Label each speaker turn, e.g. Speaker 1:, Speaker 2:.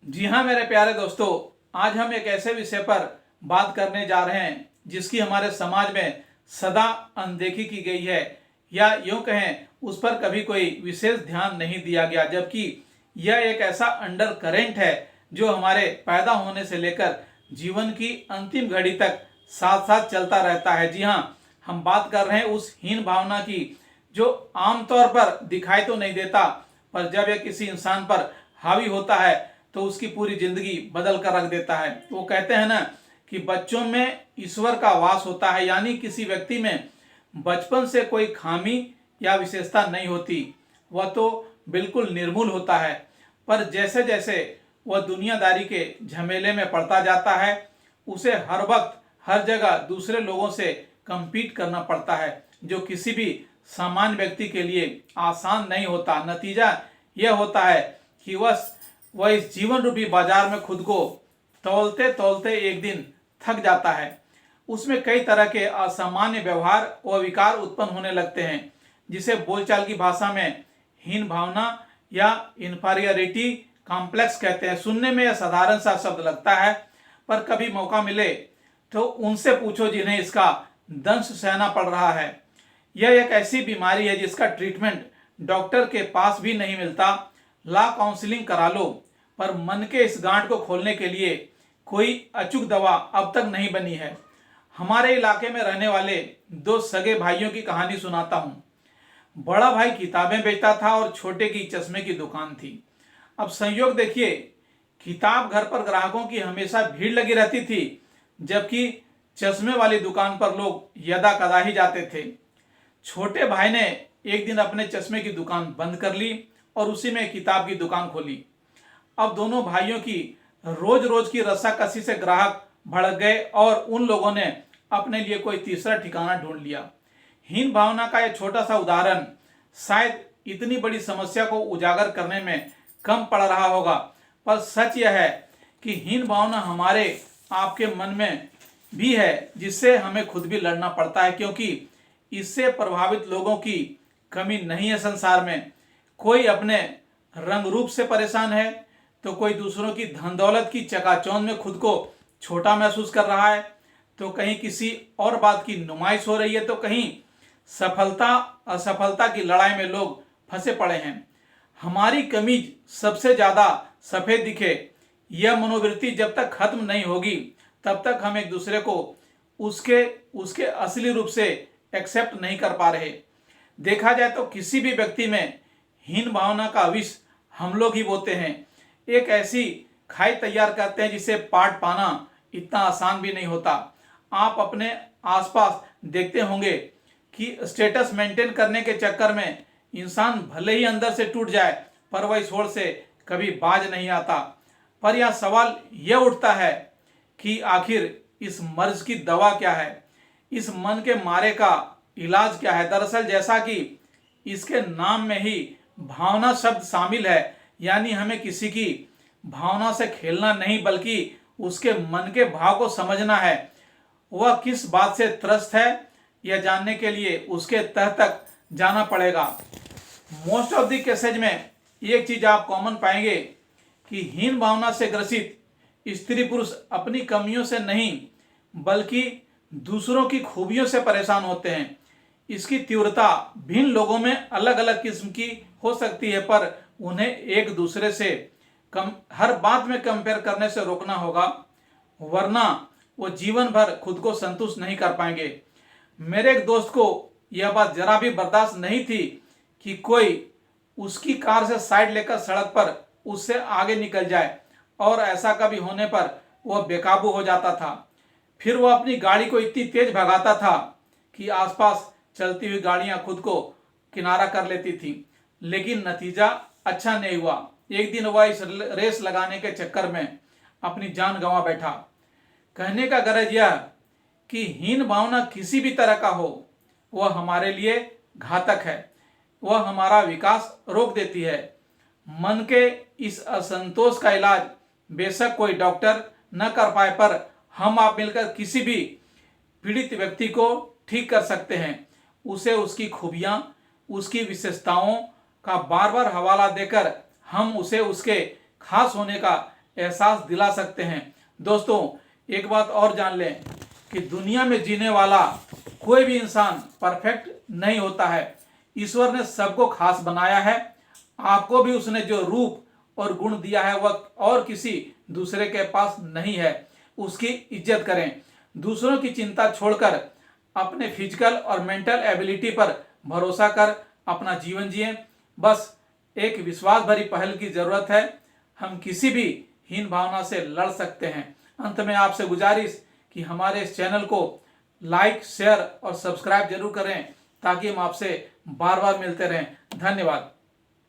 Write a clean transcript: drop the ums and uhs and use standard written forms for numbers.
Speaker 1: जी हाँ मेरे प्यारे दोस्तों, आज हम एक ऐसे विषय पर बात करने जा रहे हैं जिसकी हमारे समाज में सदा अनदेखी की गई है, या यूं कहें उस पर कभी कोई विशेष ध्यान नहीं दिया गया, जबकि यह एक ऐसा अंडर करेंट है जो हमारे पैदा होने से लेकर जीवन की अंतिम घड़ी तक साथ साथ चलता रहता है। जी हाँ, हम बात कर रहे हैं उस हीन भावना की जो आमतौर पर दिखाई तो नहीं देता, पर जब यह किसी इंसान पर हावी होता है तो उसकी पूरी जिंदगी बदल कर रख देता है। वो कहते हैं ना कि बच्चों में ईश्वर का वास होता है, यानी किसी व्यक्ति में बचपन से कोई खामी या विशेषता नहीं होती, वह तो बिल्कुल निर्मूल होता है। पर जैसे जैसे वह दुनियादारी के झमेले में पड़ता जाता है, उसे हर वक्त हर जगह दूसरे लोगों से compete करना पड़ता है, जो किसी भी सामान्य व्यक्ति के लिए आसान नहीं होता। नतीजा यह होता है कि वह इस जीवन रूपी बाजार में खुद को तौलते तौलते एक दिन थक जाता है। उसमें कई तरह के असामान्य व्यवहार व विकार उत्पन्न होने लगते हैं, जिसे बोलचाल की भाषा में हीन भावना या इंफीरियरिटी कॉम्प्लेक्स कहते हैं। सुनने में यह साधारण सा शब्द लगता है, पर कभी मौका मिले तो उनसे पूछो जिन्हें इसका दंश सहना पड़ रहा है। यह एक ऐसी बीमारी है जिसका ट्रीटमेंट डॉक्टर के पास भी नहीं मिलता। ला काउंसलिंग करा लो, पर मन के इस गांठ को खोलने के लिए कोई अचूक दवा अब तक नहीं बनी है। हमारे इलाके में रहने वाले दो सगे भाइयों की कहानी सुनाता हूँ। बड़ा भाई किताबें बेचता था और छोटे की चश्मे की दुकान थी। अब संयोग देखिए, किताब घर पर ग्राहकों की हमेशा भीड़ लगी रहती थी, जबकि चश्मे वाली दुकान पर लोग यदा कदा ही जाते थे। छोटे भाई ने एक दिन अपने चश्मे की दुकान बंद कर ली और उसी में किताब की दुकान खोली। अब दोनों भाइयों की रोज रोज की रस्साकसी से ग्राहक भड़क गए और उन लोगों ने अपने लिए कोई तीसरा ठिकाना ढूंढ लिया। हीन भावना का यह छोटा सा उदाहरण शायद इतनी बड़ी समस्या को उजागर करने में कम पड़ रहा होगा, पर सच यह है कि हीन भावना हमारे आपके मन में भी है, जिससे हमें खुद भी लड़ना पड़ता है, क्योंकि इससे प्रभावित लोगों की कमी नहीं है संसार में। कोई अपने रंग रूप से परेशान है, तो कोई दूसरों की धन दौलत की चकाचौंध में खुद को छोटा महसूस कर रहा है, तो कहीं किसी और बात की नुमाइश हो रही है, तो कहीं सफलता असफलता की लड़ाई में लोग फंसे पड़े हैं। हमारी कमीज सबसे ज्यादा सफेद दिखे, यह मनोवृत्ति जब तक खत्म नहीं होगी तब तक हम एक दूसरे को उसके उसके असली रूप से एक्सेप्ट नहीं कर पा रहे। देखा जाए तो किसी भी व्यक्ति में हीन भावना का विष हम लोग ही बोते हैं। एक ऐसी खाई तैयार करते हैं जिसे पाट पाना इतना आसान भी नहीं होता। आप अपने आसपास देखते होंगे कि स्टेटस मेंटेन करने के चक्कर में इंसान भले ही अंदर से टूट जाए, पर वह इस होड़ से कभी बाज नहीं आता। पर यह सवाल यह उठता है कि आखिर इस मर्ज की दवा क्या है, इस मन के मारे का इलाज क्या है। दरअसल जैसा कि इसके नाम में ही भावना शब्द शामिल है, यानी हमें किसी की भावना से खेलना नहीं, बल्कि उसके मन के भाव को समझना है। वह किस बात से त्रस्त है, यह जानने के लिए उसके तह तक जाना पड़ेगा। मोस्ट ऑफ द केसेज में एक चीज आप कॉमन पाएंगे कि हीन भावना से ग्रसित स्त्री पुरुष अपनी कमियों से नहीं, बल्कि दूसरों की खूबियों से परेशान होते हैं। इसकी तीव्रता भिन्न लोगों में अलग अलग किस्म की हो सकती है, पर उन्हें एक दूसरे से हर बात में कंपेयर करने से रोकना होगा, वरना वो जीवन भर खुद को संतुष्ट नहीं कर पाएंगे। मेरे एक दोस्त को यह बात जरा भी बर्दाश्त नहीं थी कि कोई उसकी कार से साइड लेकर सड़क पर उससे आगे निकल जाए, और ऐसा कभी होने पर वह बेकाबू हो जाता था। फिर वह अपनी गाड़ी को इतनी तेज भगाता था कि आसपास चलती हुई गाड़ियां खुद को किनारा कर लेती थीं, लेकिन नतीजा अच्छा नहीं हुआ। एक दिन वह इस रेस लगाने के चक्कर में अपनी जान गंवा बैठा। कहने का गरज यह कि हीन भावना किसी भी तरह का हो, वह हमारे लिए घातक है। वह हमारा विकास रोक देती है। मन के इस असंतोष का इलाज बेशक कोई डॉक्टर न कर पाए, पर हम आप मिलकर किसी भी पीड़ित व्यक्ति को ठीक कर सकते हैं। उसे उसकी खूबियां, उसकी विशेषताओं का बार बार हवाला देकर हम उसे उसके खास होने का एहसास दिला सकते हैं। दोस्तों, एक बात और जान लें कि दुनिया में जीने वाला कोई भी इंसान परफेक्ट नहीं होता है। ईश्वर ने सबको खास बनाया है। आपको भी उसने जो रूप और गुण दिया है वह और किसी दूसरे के पास नहीं है। उसकी इज्जत करें। दूसरों की चिंता छोड़कर अपने फिजिकल और मेंटल एबिलिटी पर भरोसा कर अपना जीवन जिएं। बस एक विश्वास भरी पहल की जरूरत है। हम किसी भी हीन भावना से लड़ सकते हैं। अंत में आपसे गुजारिश कि हमारे इस चैनल को लाइक, शेयर और सब्सक्राइब जरूर करें ताकि हम आपसे बार बार मिलते रहें। धन्यवाद।